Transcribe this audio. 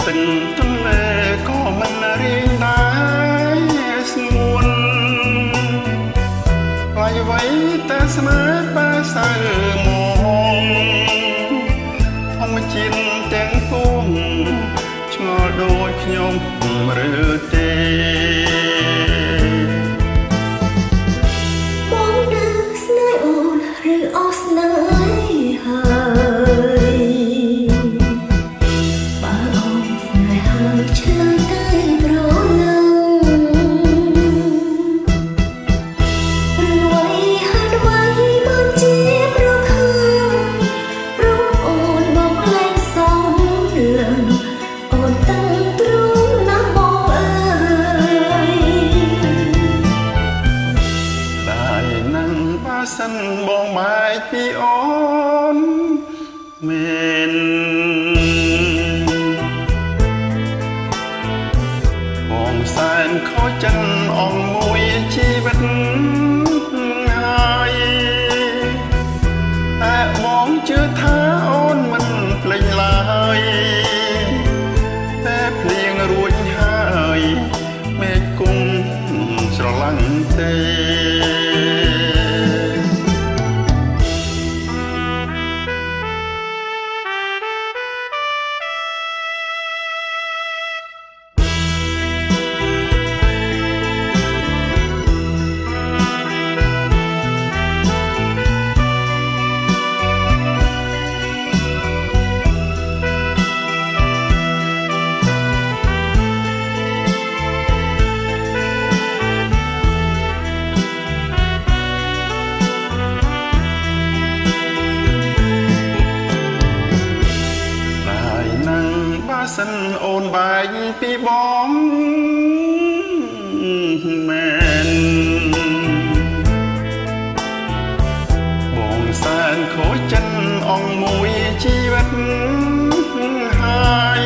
ទឹកទន្លេក៏មិនរៀងដែរស្ងួនអ្វីតែស្នេហ៍បែសៅមកធម្មជាតិទាំងពួងឆ្ងល់ដូចខ្ញុំឬទេបងដឹងស្នេហ៍អូនឬអស់ស្នេហ៍ហើយបើអូនស្នេហ៍ហើយឆ្លើយតែប្រលឹងសិនបងបែកពីអូនមែនបងសែនខូចចិនអងមួយជីវិតហើយតែបងជឿថាអូនមិនភ្លេចឡើយតែភ្លៀងរួចហើយមេឃគុំស្រឡាញ់ទេសិនអូនបែកពីបងមែនបងសែនខូចចិនអងមួយជីវិតហើយ